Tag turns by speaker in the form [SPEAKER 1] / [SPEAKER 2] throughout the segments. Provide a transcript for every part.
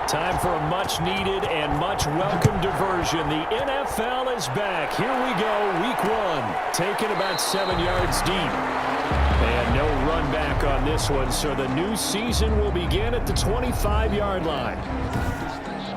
[SPEAKER 1] Time for a much-needed and much-welcome diversion. The NFL is back. Here we go, week 1. Taking about 7 yards deep. And no run back on this one, so the new season will begin at the 25-yard line.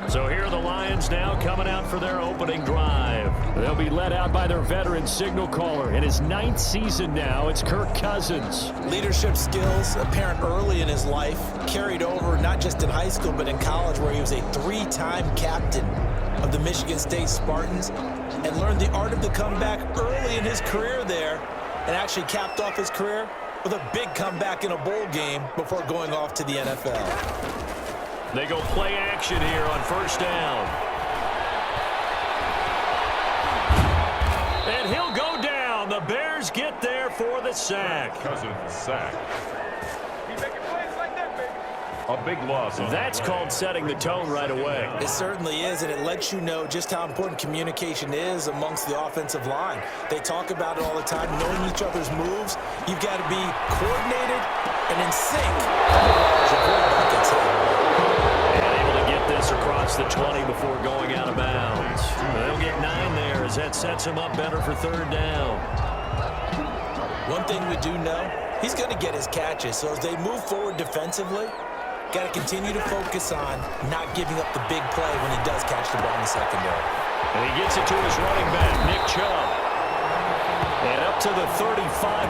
[SPEAKER 1] So here are the Lions now coming out for their opening drive. They'll be led out by their veteran signal caller. In his 9th season now, it's Kirk Cousins.
[SPEAKER 2] Leadership skills apparent early in his life, carried over not just in high school but in college, where he was a 3-time captain of the Michigan State Spartans and learned the art of the comeback early in his career there, and actually capped off his career with a big comeback in a bowl game before going off to the NFL.
[SPEAKER 1] They go play action here on first down. And he'll go down. The Bears get there for the sack.
[SPEAKER 3] Cousins sack. He's making plays like that, baby. A big loss.
[SPEAKER 1] That's called setting the tone right away.
[SPEAKER 2] It certainly is, and it lets you know just how important communication is amongst the offensive line. They talk about it all the time, knowing each other's moves. You've got to be coordinated and in sync. Otherwise, your quarterback gets hit.
[SPEAKER 1] This across the 20 before going out of bounds. They'll get 9 there as that sets him up better for third down.
[SPEAKER 2] One thing we do know, he's going to get his catches. So as they move forward defensively, got to continue to focus on not giving up the big play when he does catch the ball in the secondary.
[SPEAKER 1] And he gets it to his running back, Nick Chubb. And up to the 35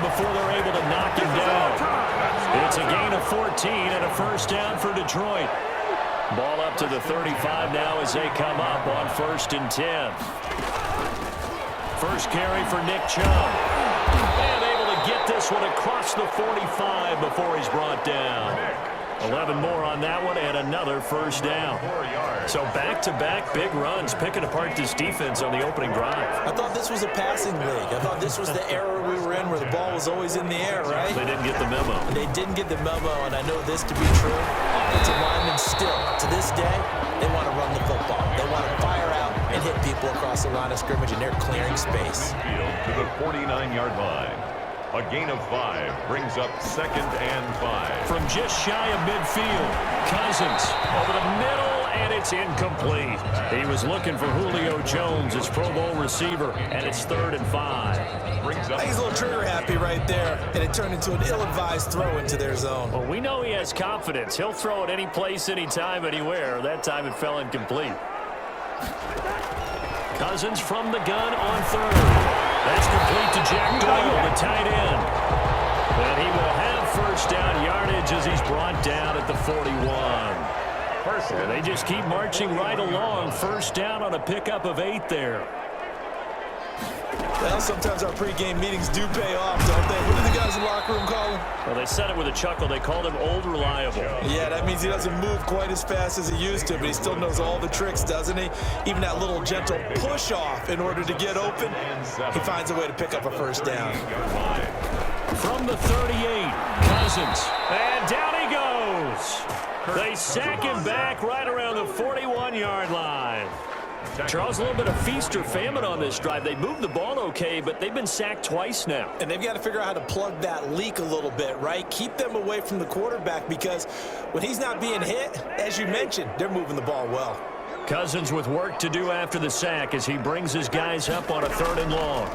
[SPEAKER 1] before they're able to knock him down. It's a gain of 14 and a first down for Detroit. Ball up to the 35 now as they come up on 1st and 10. First carry for Nick Chubb. And able to get this one across the 45 before he's brought down. 11 more on that one and another first down. So back-to-back big runs, picking apart this defense on the opening drive.
[SPEAKER 2] I thought this was a passing league. I thought this was the era we were in where the ball was always in the air, right?
[SPEAKER 1] They didn't get the memo.
[SPEAKER 2] They didn't get the memo, and I know this to be true. Offensive linemen still, to this day, they want to run the football. They want to fire out and hit people across the line of scrimmage, and they're clearing space.
[SPEAKER 3] To the 49-yard line. A gain of 5 brings up 2nd and 5.
[SPEAKER 1] From just shy of midfield, Cousins over the middle, and it's incomplete. He was looking for Julio Jones, his Pro Bowl receiver, and it's 3rd and 5.
[SPEAKER 2] Brings up. He's a little trigger happy right there, and it turned into an ill-advised throw into their zone.
[SPEAKER 1] Well, we know he has confidence. He'll throw it any place, anytime, anywhere. That time it fell incomplete. Cousins from the gun on 3rd. That's complete to Jack Doyle, the tight end. And he will have first down yardage as he's brought down at the 41. And they just keep marching right along. First down on a pickup of 8 there.
[SPEAKER 2] Well, sometimes our pregame meetings do pay off, don't they? What do the guys in the locker room call him?
[SPEAKER 1] Well, they said it with a chuckle. They called him Old Reliable.
[SPEAKER 2] Yeah, that means he doesn't move quite as fast as he used to, but he still knows all the tricks, doesn't he? Even that little gentle push-off in order to get open, he finds a way to pick up a first down.
[SPEAKER 1] From the 38, Cousins. And down he goes. They sack him back right around the 41-yard line. Charles, a little bit of feast or famine on this drive. They moved the ball okay, but they've been sacked twice now.
[SPEAKER 2] And they've got to figure out how to plug that leak a little bit, right? Keep them away from the quarterback, because when he's not being hit, as you mentioned, they're moving the ball well.
[SPEAKER 1] Cousins with work to do after the sack as he brings his guys up on a 3rd and long.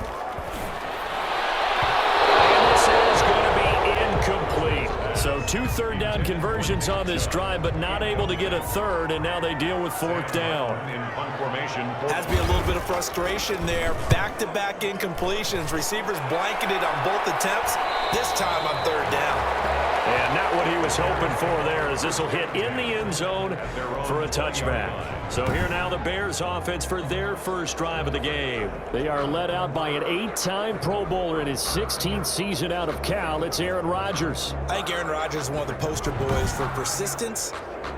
[SPEAKER 1] And this is going to be incomplete. So 2 third-down conversions on this drive, but not able to get a 3rd, and now they deal with 4th down.
[SPEAKER 2] Has to be a little bit of frustration there. Back-to-back incompletions. Receivers blanketed on both attempts, this time on 3rd down.
[SPEAKER 1] And not what he was hoping for there, as this will hit in the end zone for a touchback. So here now the Bears offense for their first drive of the game. They are led out by an 8-time Pro Bowler in his 16th season out of Cal. It's Aaron Rodgers.
[SPEAKER 2] I think Aaron Rodgers is one of the poster boys for persistence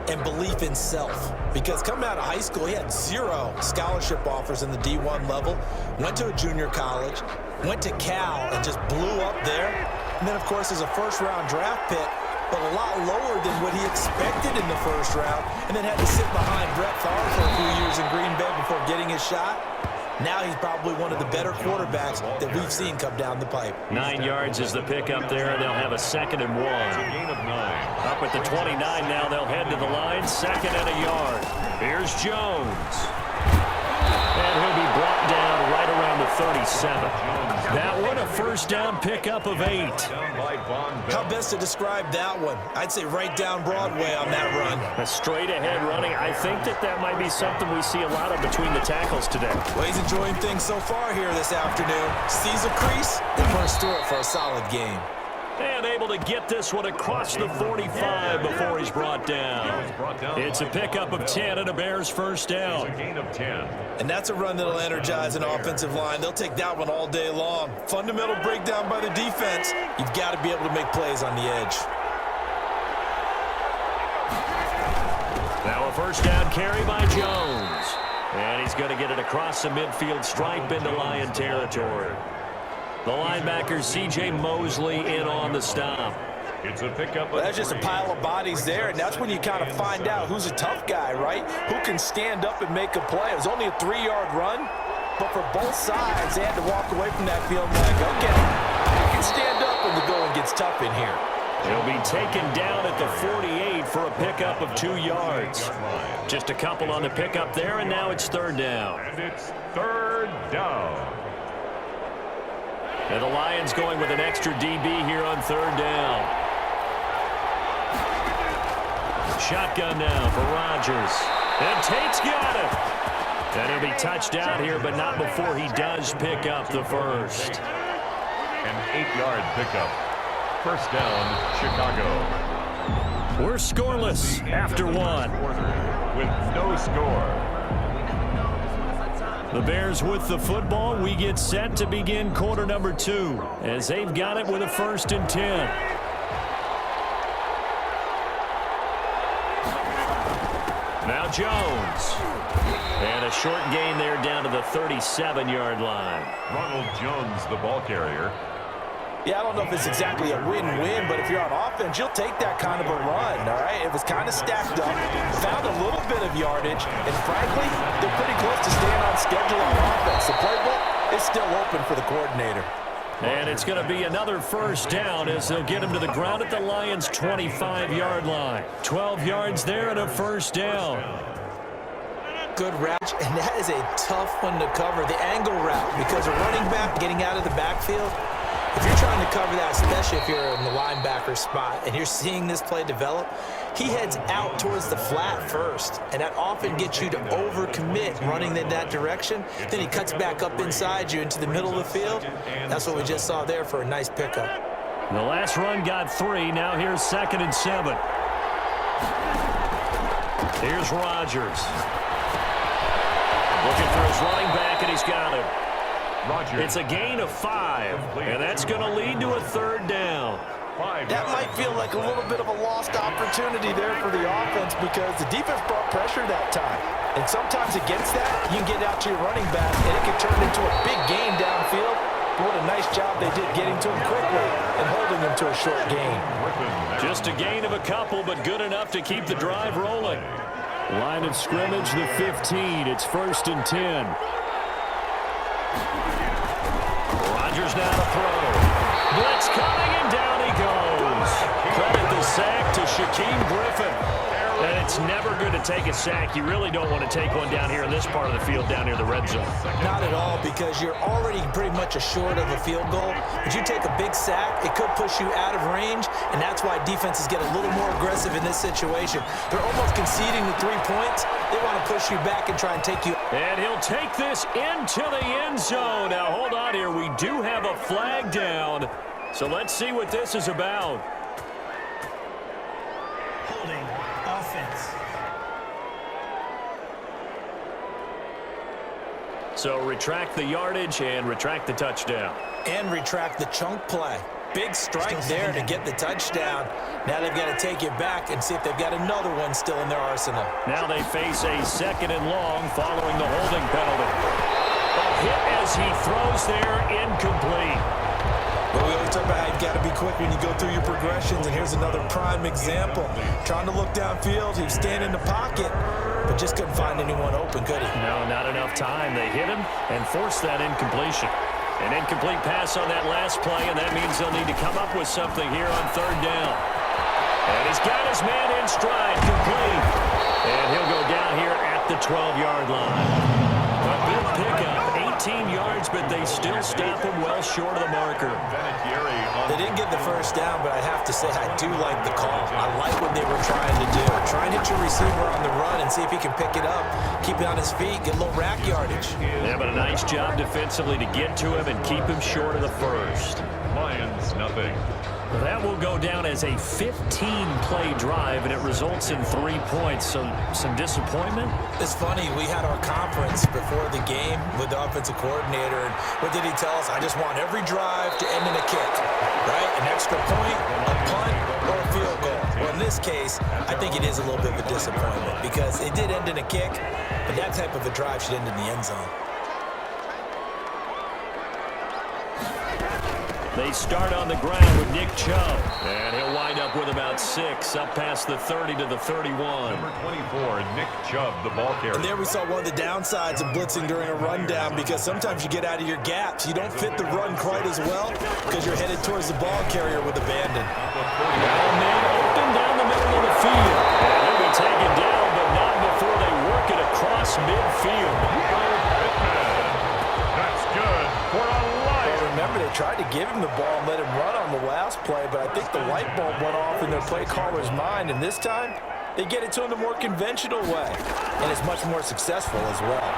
[SPEAKER 2] and belief in self. Because coming out of high school, he had 0 scholarship offers in the D1 level. Went to a junior college, went to Cal, and just blew up there. And then, of course, as a first-round draft pick, but a lot lower than what he expected in the first round, and then had to sit behind Brett Favre for a few years in Green Bay before getting his shot. Now he's probably one of the better quarterbacks that we've seen come down the pipe.
[SPEAKER 1] 9 yards is the pickup there, and they'll have a 2nd and 1.
[SPEAKER 3] Gain of 9.
[SPEAKER 1] Up at the 29 now, they'll head to the line, 2nd and a yard. Here's Jones. And he'll be brought down right around the 37. That one, a first down pickup of 8.
[SPEAKER 2] How best to describe that one? I'd say right down Broadway on that run.
[SPEAKER 1] A straight-ahead running. I think that might be something we see a lot of between the tackles today.
[SPEAKER 2] Well, he's enjoying things so far here this afternoon. Sees a crease and runs through it for a solid game.
[SPEAKER 1] And able to get this one across the 45 before he's brought down. It's a pickup of 10 and a Bears first down.
[SPEAKER 3] It's a gain of 10.
[SPEAKER 2] And that's a run that'll energize an offensive line. They'll take that one all day long. Fundamental breakdown by the defense. You've got to be able to make plays on the edge.
[SPEAKER 1] Now a first down carry by Jones. And he's going to get it across the midfield stripe into Lion territory. The linebacker, C.J. Mosley, in on the stop.
[SPEAKER 3] It's a pickup.
[SPEAKER 2] That's just a pile of bodies there, and that's when you kind of find out who's a tough guy, right? Who can stand up and make a play. It was only a 3-yard run, but for both sides, they had to walk away from that field like, okay, I can stand up when the going gets tough in here.
[SPEAKER 1] He'll be taken down at the 48 for a pickup of 2 yards. Just a couple on the pickup there, and now it's 3rd down.
[SPEAKER 3] And it's 3rd down.
[SPEAKER 1] And the Lions going with an extra DB here on 3rd down. Shotgun now for Rodgers. And Tate's got it. And he'll be touched out here, but not before he does pick up the first.
[SPEAKER 3] An 8-yard pickup. First down, Chicago.
[SPEAKER 1] We're scoreless after 1.
[SPEAKER 3] With no score.
[SPEAKER 1] The Bears with the football. We get set to begin quarter number 2 as they've got it with a 1st and 10. Now Jones. And a short gain there down to the 37-yard line.
[SPEAKER 3] Ronald Jones, the ball carrier.
[SPEAKER 2] Yeah, I don't know if it's exactly a win-win, but if you're on offense, you'll take that kind of a run, all right? It was kind of stacked up, found a little bit of yardage, and frankly, they're pretty close to staying on schedule on offense. The playbook is still open for the coordinator.
[SPEAKER 1] And it's going to be another first down as they'll get him to the ground at the Lions' 25-yard line. 12 yards there and a first down.
[SPEAKER 2] Good route, and that is a tough one to cover, the angle route, because a running back getting out of the backfield, if you're trying to cover that, especially if you're in the linebacker spot and you're seeing this play develop, he heads out towards the flat first, and that often gets you to overcommit running in that direction. Then he cuts back up inside you into the middle of the field. That's what we just saw there for a nice pickup.
[SPEAKER 1] The last run got 3. Now here's 2nd and 7. Here's Rodgers. Looking for his running back, and he's got him.
[SPEAKER 3] Rodgers.
[SPEAKER 1] It's a gain of 5, and that's going to lead to a 3rd down.
[SPEAKER 2] That might feel like a little bit of a lost opportunity there for the offense because the defense brought pressure that time. And sometimes against that, you can get out to your running back, and it can turn into a big gain downfield. But what a nice job they did getting to him quickly and holding him to a short gain.
[SPEAKER 1] Just a gain of a couple, but good enough to keep the drive rolling. Line of scrimmage, the 15. It's 1st and 10. Rodgers now to throw. Blitz coming, and down he goes. Credit the sack to Shaquem Griffin. And it's never good to take a sack. You really don't want to take one down here in this part of the field, down near the red zone.
[SPEAKER 2] Not at all, because you're already pretty much short of a field goal. But you take a big sack, it could push you out of range, and that's why defenses get a little more aggressive in this situation. They're almost conceding the 3 points. They want to push you back and try and take you.
[SPEAKER 1] And he'll take this into the end zone. Now, hold on here. We do have a flag down. So let's see what this is about.
[SPEAKER 4] Holding offense.
[SPEAKER 1] So retract the yardage and retract the touchdown.
[SPEAKER 2] And retract the chunk play. Big strike there to get the touchdown. Now they've got to take it back and see if they've got another one still in their arsenal.
[SPEAKER 1] Now they face a 2nd and long following the holding penalty. A hit as he throws there, incomplete.
[SPEAKER 2] Well, we always talk about how you've got to be quick when you go through your progressions, and here's another prime example. Trying to look downfield, he was standing in the pocket, but just couldn't find anyone open, could he?
[SPEAKER 1] No, not enough time. They hit him and forced that incompletion. An incomplete pass on that last play, and that means they'll need to come up with something here on third down. And he's got his man in stride, complete. And he'll go down here at the 12-yard line. A big pickup, 18 yards, but they still stop him well short of the marker.
[SPEAKER 2] They didn't get the first down, but I have to say I do like the call. I like what they were trying to do. Try and hit your receiver on the run and see if he can pick it up, keep it on his feet, get a little rack yardage.
[SPEAKER 1] Yeah, but a nice job defensively to get to him and keep him short of the first.
[SPEAKER 3] Lions, nothing.
[SPEAKER 1] That will go down as a 15-play drive, and it results in 3 points. So some disappointment?
[SPEAKER 2] It's funny, we had our conference before the game with the offensive coordinator, and what did he tell us? I just want every drive to end in a kick, right? An extra point, a punt, or a field goal. Well, in this case, I think it is a little bit of a disappointment because it did end in a kick, but that type of a drive should end in the end zone.
[SPEAKER 1] They start on the ground with Nick Chubb, and he'll wind up with about 6, up past the 30 to the 31.
[SPEAKER 3] Number 24, Nick Chubb, the ball carrier.
[SPEAKER 2] And there we saw one of the downsides of blitzing during a rundown because sometimes you get out of your gaps. You don't fit the run quite as well because you're headed towards the ball carrier with abandon.
[SPEAKER 1] And man open down the middle of the field. And he'll be taken down, but not before they work it across midfield.
[SPEAKER 3] That's good for a light.
[SPEAKER 2] Remember, they tried to give him the ball and let him run on the last play, but I think the light bulb went off in their play caller's mind, and this time they get it to him the more conventional way, and it's much more successful as well.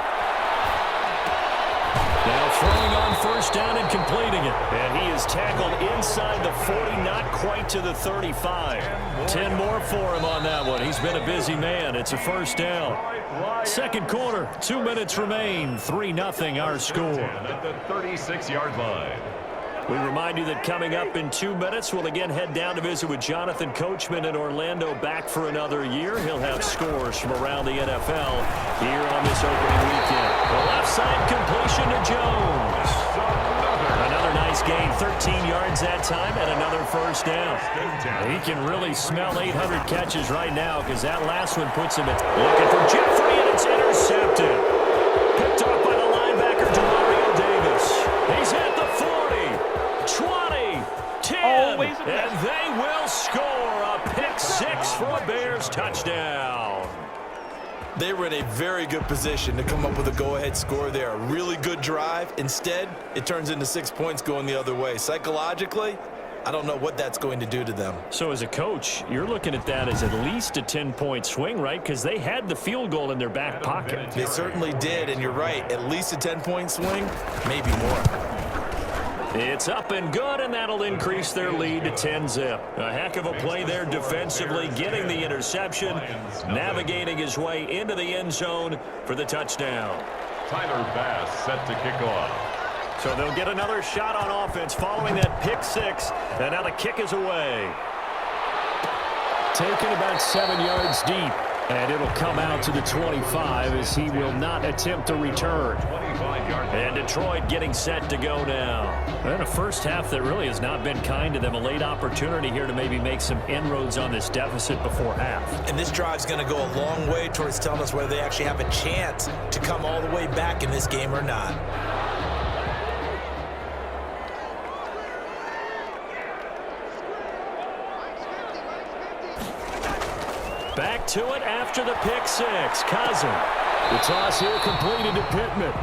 [SPEAKER 1] Now throwing on first down and completing it. And he is tackled inside the 40, not quite to the 35. 10 more for him on that one. He's been a busy man. It's a first down. Second quarter, 2 minutes remain. 3-0 our score.
[SPEAKER 3] At the 36-yard line.
[SPEAKER 1] We remind you that coming up in 2 minutes, we'll again head down to visit with Jonathan Coachman in Orlando, back for another year. He'll have scores from around the NFL here on this opening weekend. The left side completion to Jones. Another nice gain, 13 yards that time, and another first down. He can really smell 800 catches right now because that last one puts him at looking for Jeffrey, and it's intercepted. Picked off by the linebacker, Demario Davis. He's at the 40, 20, 10, and they will score a pick-6 for a Bears touchdown.
[SPEAKER 2] They were in a very good position to come up with a go-ahead score there. A really good drive. Instead, it turns into 6 points going the other way. Psychologically, I don't know what that's going to do to them.
[SPEAKER 1] So as a coach, you're looking at that as at least a 10-point swing, right? Because they had the field goal in their back pocket.
[SPEAKER 2] They certainly did, and you're right. At least a 10-point swing, maybe more.
[SPEAKER 1] It's up and good, and that'll increase their lead to 10-zip. A heck of a play there defensively, getting the interception, navigating his way into the end zone for the touchdown.
[SPEAKER 3] Tyler Bass set to kick off.
[SPEAKER 1] So they'll get another shot on offense following that pick-6, and now the kick is away. Taken about 7 yards deep, and it'll come out to the 25 as he will not attempt a return. And Detroit getting set to go now. And a first half that really has not been kind to them. A late opportunity here to maybe make some inroads on this deficit before half.
[SPEAKER 2] And this drive's going to go a long way towards telling us whether they actually have a chance to come all the way back in this game or not.
[SPEAKER 1] Back to it after the pick-6. Cousin. The toss here completed to Pittman.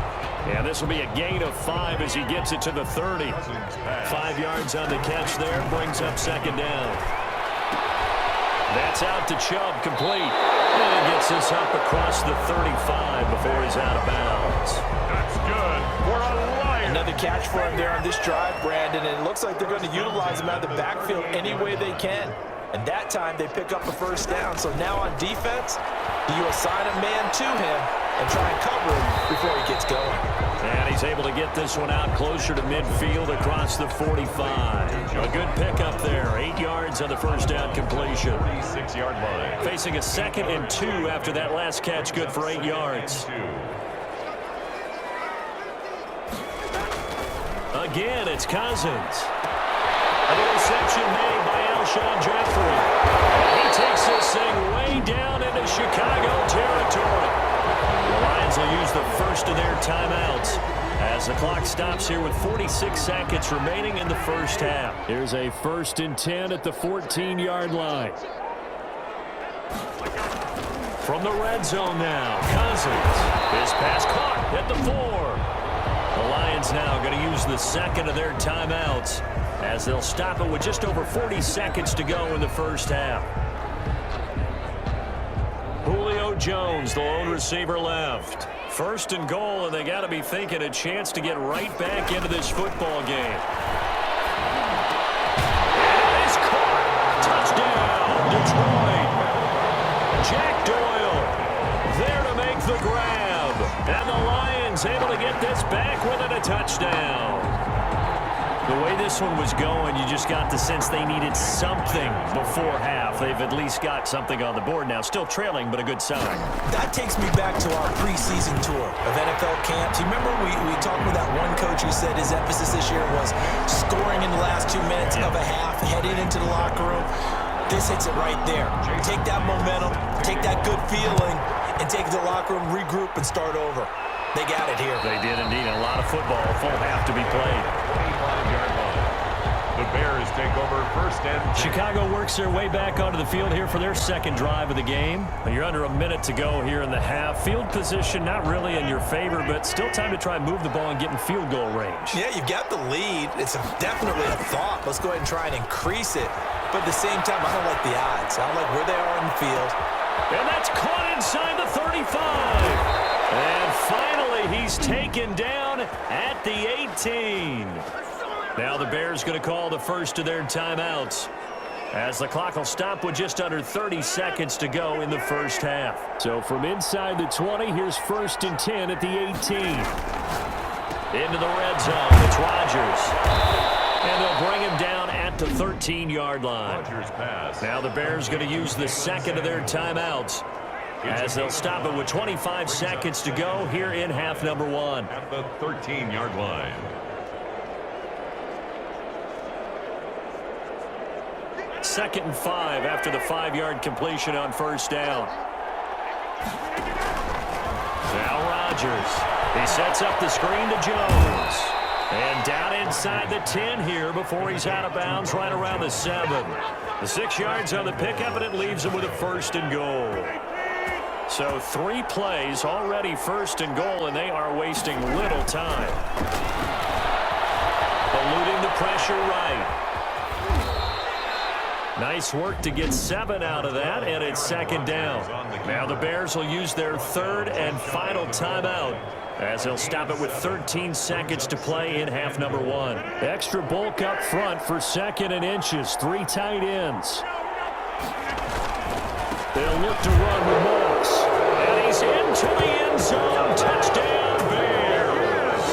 [SPEAKER 1] And this will be a gain of 5 as he gets it to the 30. 5 yards on the catch there. Brings up second down. That's out to Chubb, complete. And he gets this up across the 35 before he's out of bounds.
[SPEAKER 3] That's good for a Lion.
[SPEAKER 2] Another catch for him there on this drive, Brandon, and it looks like they're going to utilize him out of the backfield any way they can. And that time they pick up a first down. So now on defense, do you assign a man to him and try and cover him before he gets going?
[SPEAKER 1] And he's able to get this one out closer to midfield across the 45. A good pickup there. 8 yards on the first down completion.
[SPEAKER 3] 36-yard line.
[SPEAKER 1] Facing a 2nd and 2 after that last catch, good for 8 yards. Again, it's Cousins. And the reception made by Alshon Jeffrey. And he takes this thing way down into Chicago territory. The Lions will use the first of their timeouts as the clock stops here with 46 seconds remaining in the first half.
[SPEAKER 5] Here's a 1st and 10 at the 14-yard line.
[SPEAKER 1] From the red zone now, Cousins. His pass caught at the 4. The Lions now going to use the second of their timeouts as they'll stop it with just over 40 seconds to go in the first half. Julio Jones, the lone receiver left. 1st and goal, and they got to be thinking a chance to get right back into this football game. And it is caught. Touchdown, Detroit. Jack Doyle there to make the grab. And the Lions able to get this back within a touchdown. The way this one was going, you just got the sense they needed something before half. They've at least got something on the board now. Still trailing, but a good sign.
[SPEAKER 2] That takes me back to our preseason tour of NFL camps. You remember we talked with that one coach who said his emphasis this year was scoring in the last 2 minutes of a half, heading into the locker room. This hits it right there. Take that momentum, take that good feeling, and take it to the locker room, regroup, and start over. They got it here.
[SPEAKER 1] They did indeed. A lot of football, a full half to be played.
[SPEAKER 3] 25-yard line. The Bears take over 1st and 10.
[SPEAKER 1] Chicago works their way back onto the field here for their second drive of the game. You're under a minute to go here in the half. Field position not really in your favor, but still time to try and move the ball and get in field goal range.
[SPEAKER 2] Yeah, you've got the lead. It's definitely a thought. Let's go ahead and try and increase it. But at the same time, I don't like the odds. I don't like where they are on the field.
[SPEAKER 1] And that's caught inside the 35. And finally, he's taken down at the 18. Now the Bears going to call the first of their timeouts as the clock will stop with just under 30 seconds to go in the first half.
[SPEAKER 5] So from inside the 20, here's 1st and 10 at the 18.
[SPEAKER 1] Into the red zone, it's Rodgers. And they'll bring him down at the 13-yard line.
[SPEAKER 3] Rodgers pass.
[SPEAKER 1] Now the Bears going to use the second of their timeouts as they'll stop it with 25 seconds to go here in half number 1.
[SPEAKER 3] At the 13-yard line.
[SPEAKER 1] Second and 5 after the 5-yard completion on first down. Now Rodgers. He sets up the screen to Jones. And down inside the 10 here before he's out of bounds right around the 7. The 6 yards on the pickup, and it leaves him with a 1st and goal. So 3 plays already 1st and goal, and they are wasting little time. Eluding the pressure right. Nice work to get 7 out of that, and it's 2nd down. Now the Bears will use their 3rd and final timeout as they'll stop it with 13 seconds to play in half number 1.
[SPEAKER 5] Extra bulk up front for 2nd and inches. 3 tight ends. They'll look to run with Moss.
[SPEAKER 1] And he's into the end zone. Touchdown, Bears.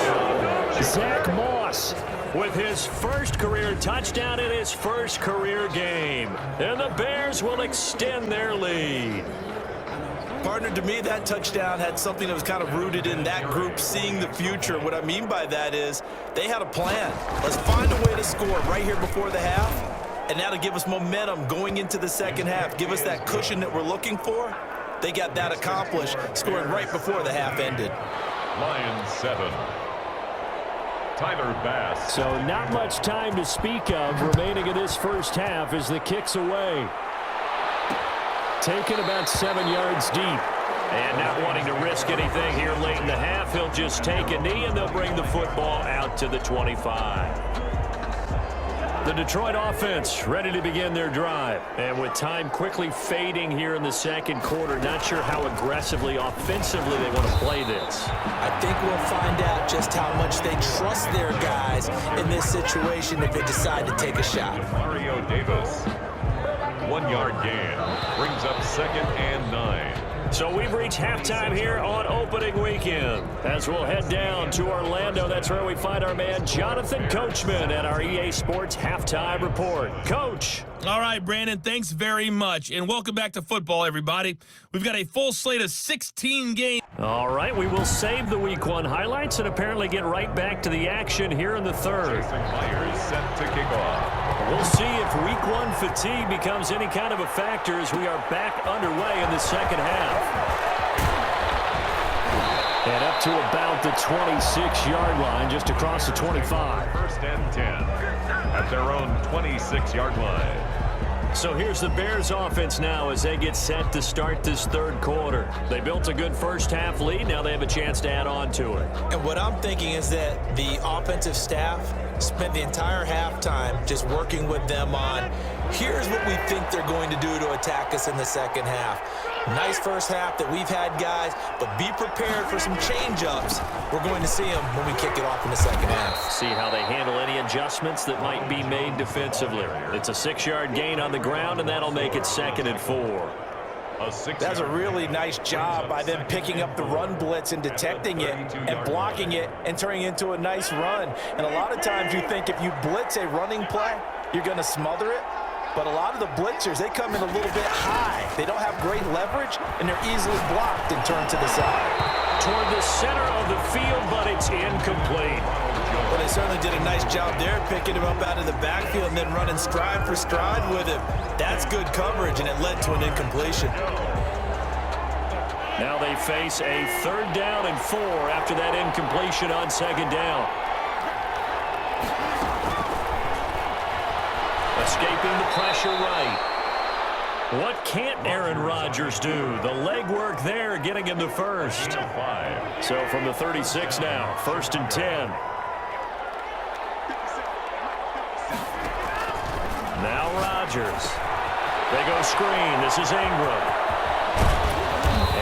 [SPEAKER 5] Zach Moss
[SPEAKER 1] with his first career touchdown in his first career game. And the Bears will extend their lead.
[SPEAKER 2] Partner, to me, that touchdown had something that was kind of rooted in that group seeing the future. What I mean by that is they had a plan. Let's find a way to score right here before the half, and that'll give us momentum going into the second half, give us that cushion that we're looking for. They got that accomplished, scoring right before the half ended.
[SPEAKER 3] Lions 7. Tyler Bass.
[SPEAKER 5] So not much time to speak of remaining in this first half as the kick's away. Taken about 7 yards deep.
[SPEAKER 1] And not wanting to risk anything here late in the half, he'll just take a knee and they'll bring the football out to the 25. The Detroit offense ready to begin their drive. And with time quickly fading here in the second quarter, not sure how aggressively, offensively they want to play this.
[SPEAKER 2] I think we'll find out just how much they trust their guys in this situation if they decide to take a shot.
[SPEAKER 3] Mario Davis. 1 yard gain. Brings up 2nd and 9.
[SPEAKER 1] So we've reached halftime here on opening weekend. As we'll head down to Orlando, that's where we find our man Jonathan Coachman at our EA Sports Halftime Report. Coach.
[SPEAKER 6] All right, Brandon, thanks very much. And welcome back to football, everybody. We've got a full slate of 16 games.
[SPEAKER 1] All right, we will save the Week 1 highlights and apparently get right back to the action here in the third.
[SPEAKER 3] Jason Myers set to kick off.
[SPEAKER 5] We'll see if week one fatigue becomes any kind of a factor as we are back underway in the second half. And up to about the 26-yard line, just across the 25.
[SPEAKER 3] First and 10 at their own 26-yard line.
[SPEAKER 5] So here's the Bears offense now as they get set to start this third quarter. They built a good first half lead. Now they have a chance to add on to it.
[SPEAKER 2] And what I'm thinking is that the offensive staff spent the entire halftime just working with them on, here's what we think they're going to do to attack us in the second half. Nice first half that we've had, guys, but be prepared for some change-ups. We're going to see them when we kick it off in the second half.
[SPEAKER 5] See how they handle any adjustments that might be made defensively. It's a 6-yard gain on the ground, and that'll make it 2nd and 4.
[SPEAKER 2] That's a really nice job by them picking up the run blitz and detecting it and blocking it and turning it into a nice run. And a lot of times you think if you blitz a running play, you're going to smother it. But a lot of the blitzers, they come in a little bit high. They don't have great leverage, and they're easily blocked and turned to the side.
[SPEAKER 5] Toward the center of the field, but it's incomplete.
[SPEAKER 2] Well, they certainly did a nice job there, picking him up out of the backfield and then running stride for stride with him. That's good coverage, and it led to an incompletion.
[SPEAKER 5] Now they face a 3rd down and 4 after that incompletion on 2nd down. Escaping the pressure right. What can't Aaron Rodgers do? The legwork there getting him the first. So from the 36 now, 1st and 10. Now Rodgers. They go screen. This is Ingram.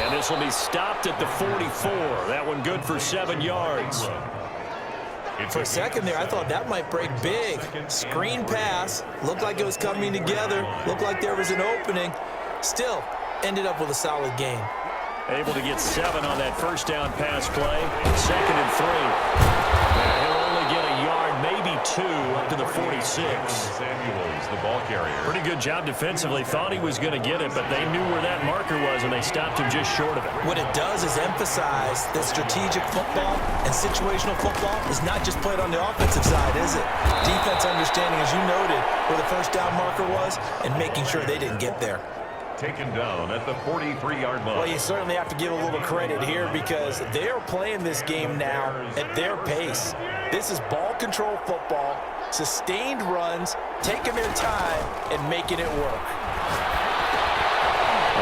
[SPEAKER 5] And this will be stopped at the 44. That one good for 7 yards.
[SPEAKER 2] For a second there, I thought that might break big. Screen pass. Looked like it was coming together. Looked like there was an opening. Still, ended up with a solid game.
[SPEAKER 5] Able to get 7 on that first down pass play. 2nd and 3. He'll only get a yard, maybe 2, up to the 46.
[SPEAKER 3] Samuels, the ball carrier.
[SPEAKER 5] Pretty good job defensively. Thought he was going to get it, but they knew where that marker was, and they stopped him just short of it.
[SPEAKER 2] What it does is emphasize that strategic football and situational football is not just played on the offensive side, is it? Defense understanding, as you noted, where the first down marker was and making sure they didn't get there.
[SPEAKER 3] Taken down at the 43-yard line.
[SPEAKER 2] Well, you certainly have to give a little credit here because they're playing this game now at their pace. This is ball control football, sustained runs, taking their time, and making it work.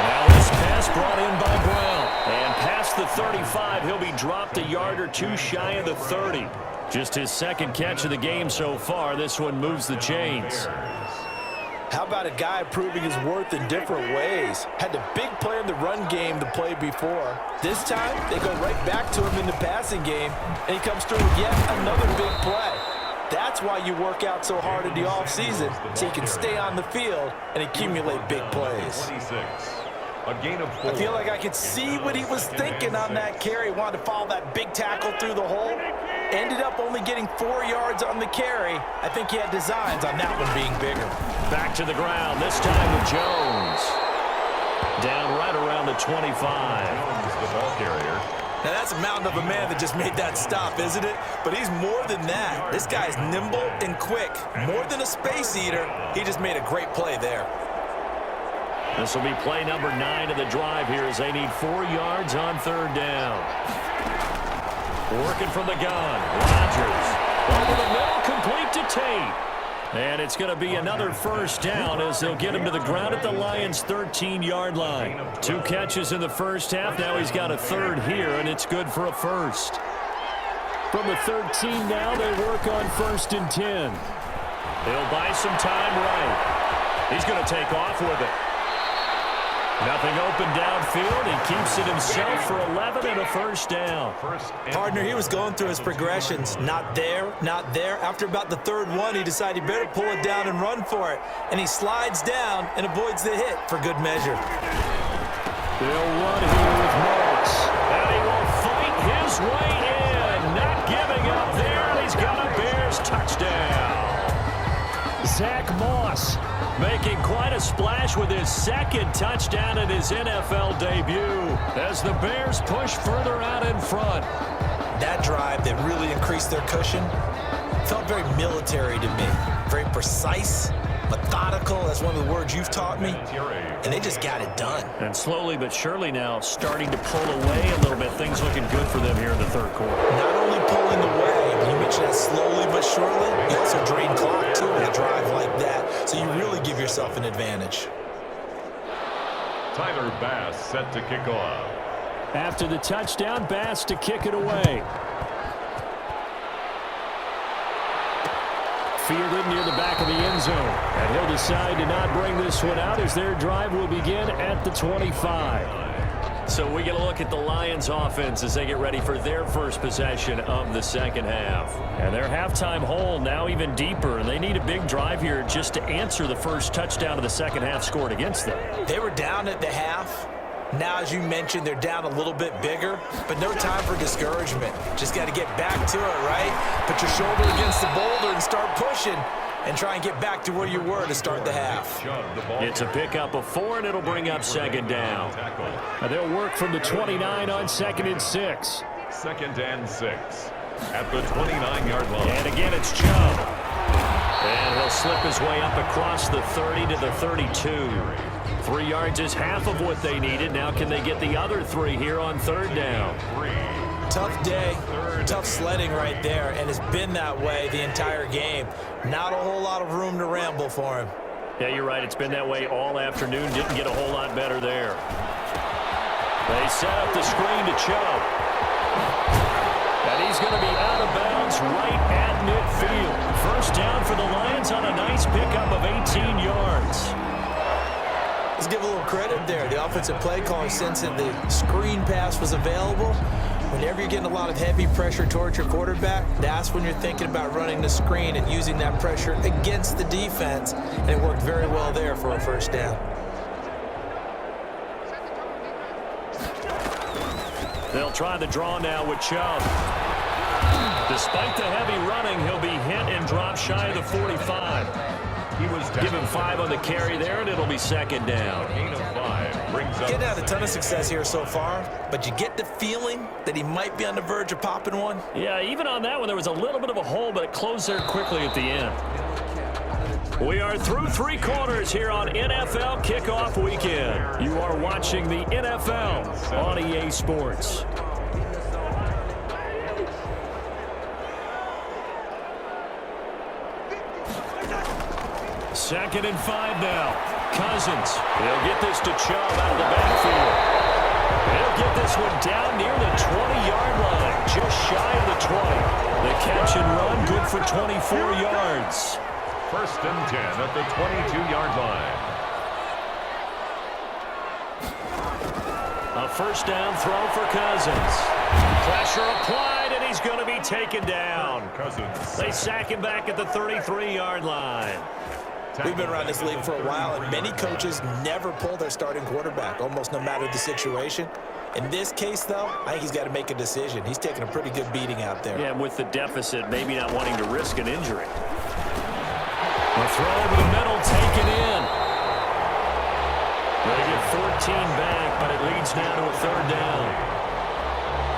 [SPEAKER 5] Now this pass brought in by Brown. And past the 35, he'll be dropped a yard or 2 shy of the 30. Just his 2nd catch of the game so far. This one moves the chains.
[SPEAKER 2] How about a guy proving his worth in different ways? Had the big play in the run game the play before. This time, they go right back to him in the passing game, and he comes through with yet another big play. That's why you work out so hard in the offseason, so you can stay on the field and accumulate big plays.
[SPEAKER 3] 26. A gain of 4.
[SPEAKER 2] I feel like I could see what he was thinking on that carry. Wanted to follow that big tackle through the hole. Ended up only getting 4 yards on the carry. I think he had designs on that one being bigger.
[SPEAKER 5] Back to the ground, this time with Jones. Down right around the 25.
[SPEAKER 3] Jones, the ball carrier.
[SPEAKER 2] Now that's a mountain of a man that just made that stop, isn't it? But he's more than that. This guy's nimble and quick. More than a space eater. He just made a great play there.
[SPEAKER 5] This will be play number 9 of the drive here as they need 4 yards on 3rd down. Working from the gun. Rodgers. Over the middle, complete to Tate. And it's going to be another first down as they'll get him to the ground at the Lions' 13-yard line. 2 catches in the first half. Now he's got a 3rd here, and it's good for a first. From the 13 now, they work on 1st and 10. He'll buy some time right. He's going to take off with it. Nothing open downfield. He keeps it himself for 11 and a first down.
[SPEAKER 2] Partner, he was going through his progressions. Not there, not there. After about the 3rd one, he decided he better pull it down and run for it. And he slides down and avoids the hit for good measure.
[SPEAKER 5] They'll run here with Marks. And he will fight his way in. Not giving up there. He's got a Bears touchdown. Zach Moss making quite a splash with his 2nd touchdown in his NFL debut as the Bears push further out in front.
[SPEAKER 2] That drive that really increased their cushion felt very military to me. Very precise, methodical. That's one of the words you've taught me. And they just got it done.
[SPEAKER 5] And slowly but surely now starting to pull away a little bit. Things looking good for them here in the third quarter.
[SPEAKER 2] Not only pulling away, but you mentioned that slowly but surely. You also drain clock, too, with a drive like that. So you really give yourself an advantage.
[SPEAKER 3] Tyler Bass set to kick off.
[SPEAKER 1] After the touchdown, Bass to kick it away. Fielded near the back of the end zone. And he'll decide to not bring this one out as their drive will begin at the 25.
[SPEAKER 5] So we get a look at the Lions offense as they get ready for their first possession of the second half. And their halftime hole now even deeper, and they need a big drive here just to answer the first touchdown of the second half scored against them.
[SPEAKER 2] They were down at the half. Now, as you mentioned, they're down a little bit bigger, but no time for discouragement. Just got to get back to it, right? Put your shoulder against the boulder and start pushing and try and get back to where you were to start the half.
[SPEAKER 5] It's a pickup of 4, and it'll bring up second down.
[SPEAKER 1] And they'll work from the 29 on 2nd and 6.
[SPEAKER 3] 2nd and 6 at the 29-yard line.
[SPEAKER 5] And again, it's Chubb. And he'll slip his way up across the 30 to the 32. 3 yards is half of what they needed. Now can they get the other 3 here on third down?
[SPEAKER 2] Tough day, tough sledding right there, and it's been that way the entire game. Not a whole lot of room to ramble for him.
[SPEAKER 5] Yeah, you're right. It's been that way all afternoon. Didn't get a whole lot better there. They set up the screen to Chubb. And he's going to be out of bounds right at midfield. First down for the Lions on a nice pickup of 18 yards.
[SPEAKER 2] Let's give a little credit there. The offensive play caller sensing the screen pass was available. Whenever you're getting a lot of heavy pressure towards your quarterback, that's when you're thinking about running the screen and using that pressure against the defense. And it worked very well there for a first down.
[SPEAKER 5] They'll try the draw now with Chubb. Despite the heavy running, he'll be hit and drop shy of the 45. Give him 5 on the carry there, and it'll be second down.
[SPEAKER 3] Gain of 5 brings up.
[SPEAKER 2] Getting had a ton of success here so far, but you get the feeling that he might be on the verge of popping one.
[SPEAKER 5] Yeah, even on that one, there was a little bit of a hole, but it closed there quickly at the end. We are through 3 quarters here on NFL Kickoff Weekend. You are watching the NFL on EA Sports. Second and 5 now. Cousins. He'll get this to Chubb out of the backfield. He'll get this one down near the 20-yard line, just shy of the 20. The catch and run good for 24 yards.
[SPEAKER 3] 1st and 10 at the 22-yard line.
[SPEAKER 5] A first down throw for Cousins. Pressure applied, and he's going to be taken down.
[SPEAKER 3] Cousins.
[SPEAKER 5] They sack him back at the 33-yard line.
[SPEAKER 2] We've been around this league for a while, and many coaches never pull their starting quarterback, almost no matter the situation. In this case, though, I think he's got to make a decision. He's taking a pretty good beating out there.
[SPEAKER 5] Yeah, with the deficit, maybe not wanting to risk an injury. A throw over the middle, taken in. They get 14 back, but it leads now to a third down.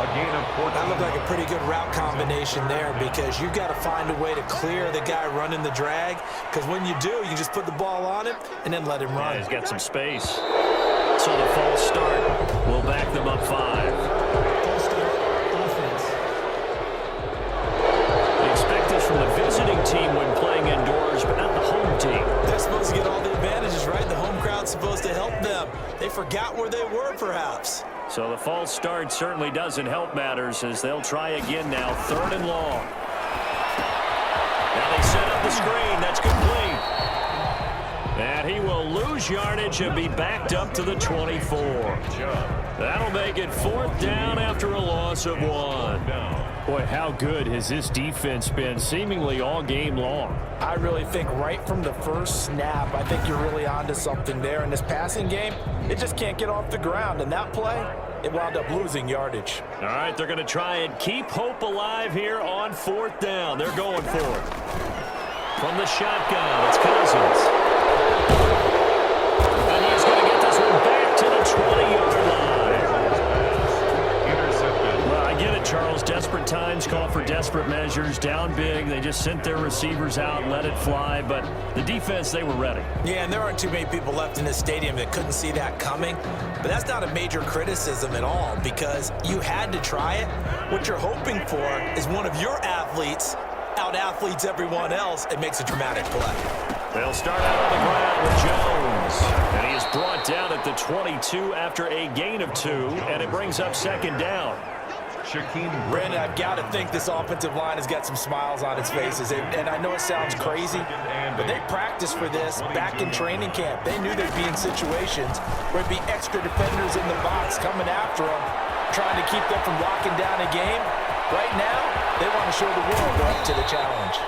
[SPEAKER 3] A gain of 14.
[SPEAKER 2] That looked like a pretty good route combination there because you've got to find a way to clear the guy running the drag, because when you do, you just put the ball on him and then let him run.
[SPEAKER 5] Yeah, he's got some space. So the false start will back them up 5.
[SPEAKER 4] False start, offense.
[SPEAKER 5] You expect this from the visiting team when playing indoors, but not the home team.
[SPEAKER 2] They're supposed to get all the advantages, right? The home crowd's supposed to help them. They forgot where they were, perhaps.
[SPEAKER 5] So the false start certainly doesn't help matters as they'll try again now, 3rd and long. Now they set up the screen. That's complete. And he will lose yardage and be backed up to the 24. That'll make it 4th down after a loss of 1.
[SPEAKER 1] Boy, how good has this defense been seemingly all game long?
[SPEAKER 2] I really think right from the first snap, I think you're really onto something there. In this passing game, it just can't get off the ground. And that play, it wound up losing yardage.
[SPEAKER 5] All right, they're going to try and keep hope alive here on 4th down. They're going for it. From the shotgun, it's Cousins. And he's going to get this one back to the 20-yard line. Well, I get it, Charles. Desperate times call for desperate measures. down big. They just sent their receivers out, let it fly. But the defense, they were ready.
[SPEAKER 2] Yeah, and there aren't too many people left in this stadium that couldn't see that coming. But that's not a major criticism at all because you had to try it. What you're hoping for is one of your athletes out-athletes everyone else and makes a dramatic play.
[SPEAKER 5] They'll start out on the ground with Jones. And he is brought down at the 22 after a gain of 2. And it brings up second down.
[SPEAKER 2] Brandon, I've got to think this offensive line has got some smiles on its faces. And I know it sounds crazy, but they practiced for this back in training camp. They knew they'd be in situations where it'd be extra defenders in the box coming after them, trying to keep them from locking down a game. Right now, they want to show the world they're up to the challenge.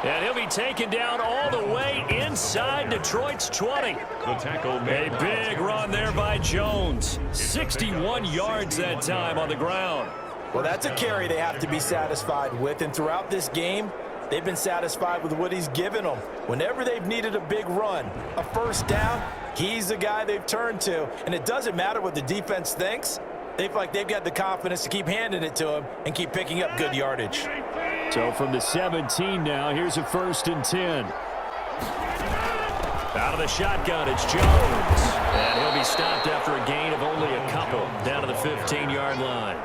[SPEAKER 5] And he'll be taken down all the way inside Detroit's 20.
[SPEAKER 3] The tackle
[SPEAKER 5] A big run there by Jones. 61 yards that time on the ground.
[SPEAKER 2] Well, that's a carry they have to be satisfied with. And throughout this game, they've been satisfied with what he's given them. Whenever they've needed a big run, a first down, he's the guy they've turned to. And it doesn't matter what the defense thinks. They feel like they've got the confidence to keep handing it to him and keep picking up good yardage.
[SPEAKER 1] So from the 17 now, here's a 1st and 10.
[SPEAKER 5] Out of the shotgun, it's Jones. And he'll be stopped after a gain of only a couple down to the 15-yard line.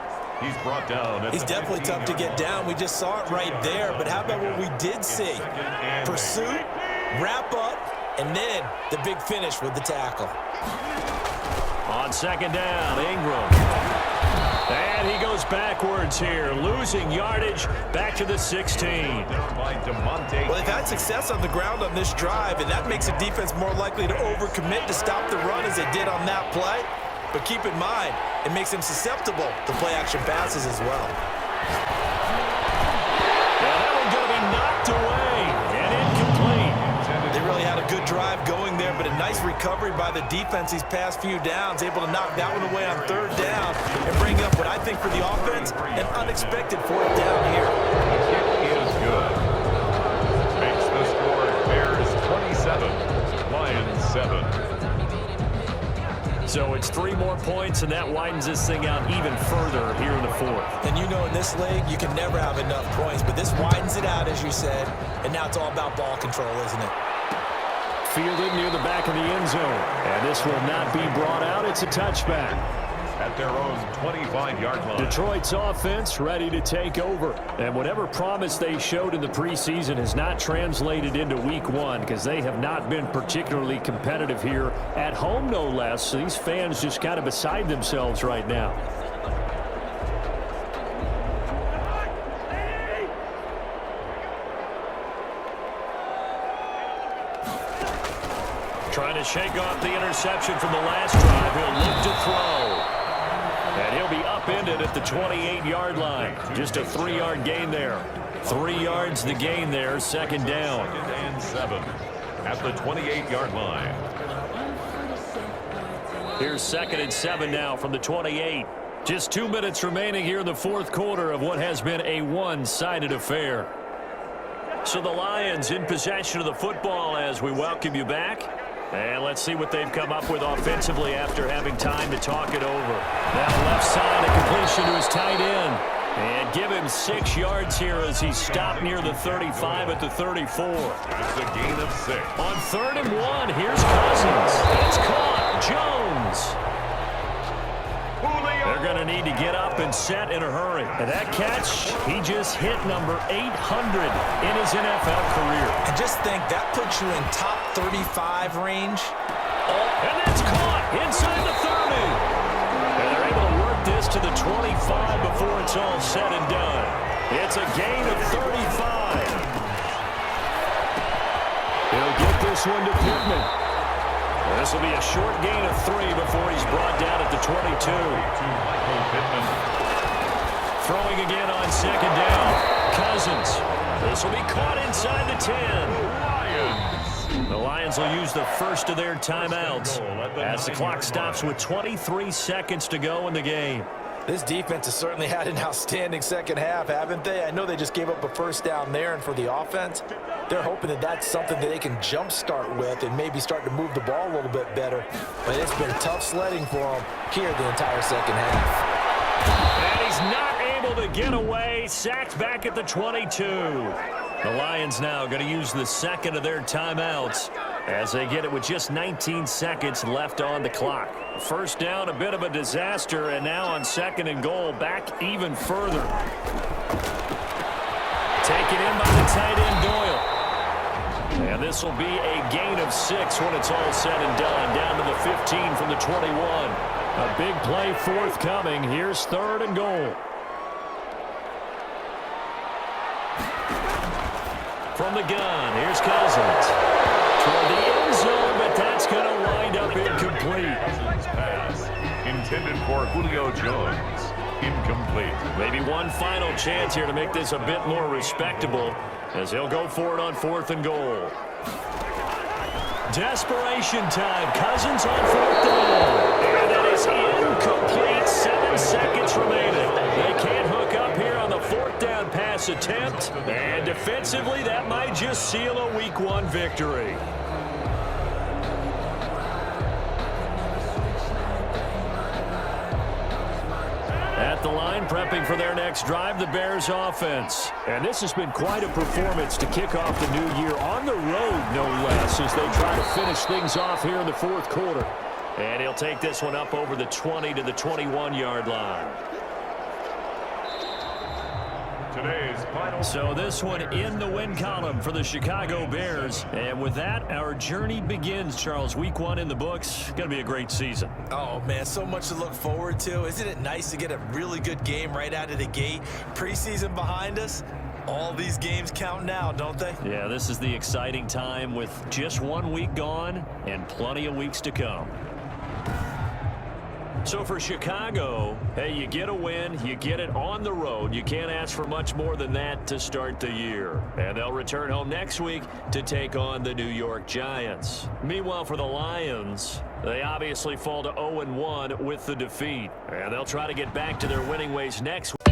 [SPEAKER 3] He's brought down.
[SPEAKER 2] He's definitely tough to get down. We just saw it right there. But how about what we did see? Pursuit, wrap up, and then the big finish with the tackle.
[SPEAKER 5] On second down, Ingram. And he goes backwards here, losing yardage back to the 16.
[SPEAKER 2] Well, they've had success on the ground on this drive, and that makes the defense more likely to overcommit to stop the run as they did on that play. But keep in mind, it makes them susceptible to play-action passes as well.
[SPEAKER 5] Well, that one's going to be knocked away and incomplete.
[SPEAKER 2] They really had a good drive going there, but a nice recovery by the defense these past few downs, able to knock that one away on third down and bring up what I think for the offense, an unexpected fourth down here.
[SPEAKER 3] The kick is good. Makes the score Bears 27, Lions 7.
[SPEAKER 5] So it's 3 more points, and that widens this thing out even further here in the 4th.
[SPEAKER 2] And you know in this league, you can never have enough points, but this widens it out, as you said, and now it's all about ball control, isn't it?
[SPEAKER 1] Fielded near the back of the end zone. And this will not be brought out. It's a touchback.
[SPEAKER 3] At their own 25-yard line.
[SPEAKER 1] Detroit's offense ready to take over. And whatever promise they showed in the preseason has not translated into week 1 because they have not been particularly competitive here at home, no less. So these fans just kind of beside themselves right now.
[SPEAKER 5] Trying to shake off the interception from the last drive. He'll look to throw. And he'll be upended at the 28-yard line. Just a 3-yard gain there. 3 yards the gain there, second down.
[SPEAKER 3] 2nd and 7 at the 28-yard line.
[SPEAKER 5] Here's 2nd and 7 now from the 28. Just 2 minutes remaining here in the 4th quarter of what has been a one-sided affair. So the Lions in possession of the football as we welcome you back. And let's see what they've come up with offensively after having time to talk it over. Now left side, a completion to his tight end. And give him 6 yards here as he's stopped near the 35 at the 34.
[SPEAKER 3] It's a gain of 6.
[SPEAKER 5] On 3rd and 1, here's Cousins. It's caught. Jones. They're going to need to get up and set in a hurry. And that catch, he just hit number 800 in his NFL career.
[SPEAKER 2] And just think, that puts you in top 35 range.
[SPEAKER 5] Oh, and that's caught inside the 30. And they're able to work this to the 25 before it's all said and done. It's a gain of 35.
[SPEAKER 1] He'll get this one to Pittman.
[SPEAKER 5] This will be a short gain of 3 before he's brought down at the 22. Throwing again on second down. Cousins. This will be caught inside the 10. The Lions will use the first of their timeouts as the clock stops with 23 seconds to go in the game.
[SPEAKER 2] This defense has certainly had an outstanding second half, haven't they? I know they just gave up a first down there, and for the offense, they're hoping that that's something that they can jumpstart with and maybe start to move the ball a little bit better. But it's been tough sledding for them here the entire second half.
[SPEAKER 5] And he's not able able to get away. Sacked back at the 22. The Lions now going to use the second of their timeouts as they get it with just 19 seconds left on the clock. First down, a bit of a disaster, and now on 2nd and goal, back even further. Taken in by the tight end, Doyle. And this will be a gain of 6 when it's all said and done, down to the 15 from the 21.
[SPEAKER 1] A big play forthcoming. Here's 3rd and goal.
[SPEAKER 5] From the gun, here's Cousins. Toward the end zone, but that's going to wind up incomplete.
[SPEAKER 3] Pass intended for Julio Jones. Incomplete.
[SPEAKER 5] Maybe one final chance here to make this a bit more respectable as he'll go for it on 4th and goal. Desperation time. Cousins on 4th down. And that is incomplete. 7 seconds remaining. They can't hook up here on the 4th down pass attempt. And defensively, that might just seal a Week 1 victory. At the line, prepping for their next drive, the Bears offense.
[SPEAKER 1] And this has been quite a performance to kick off the new year on the road, no less, as they try to finish things off here in the 4th quarter.
[SPEAKER 5] And he'll take this one up over the 20 to the 21-yard line.
[SPEAKER 3] Today's final.
[SPEAKER 5] So this one in the win column for the Chicago Bears. And with that, our journey begins, Charles. Week 1 in the books. Going to be a great season.
[SPEAKER 2] Oh, man, so much to look forward to. Isn't it nice to get a really good game right out of the gate? Preseason behind us. All these games count now, don't they?
[SPEAKER 5] Yeah, this is the exciting time with just 1 week gone and plenty of weeks to come. So for Chicago, hey, you get a win, you get it on the road. You can't ask for much more than that to start the year. And they'll return home next week to take on the New York Giants. Meanwhile, for the Lions, they obviously fall to 0-1 with the defeat. And they'll try to get back to their winning ways next week.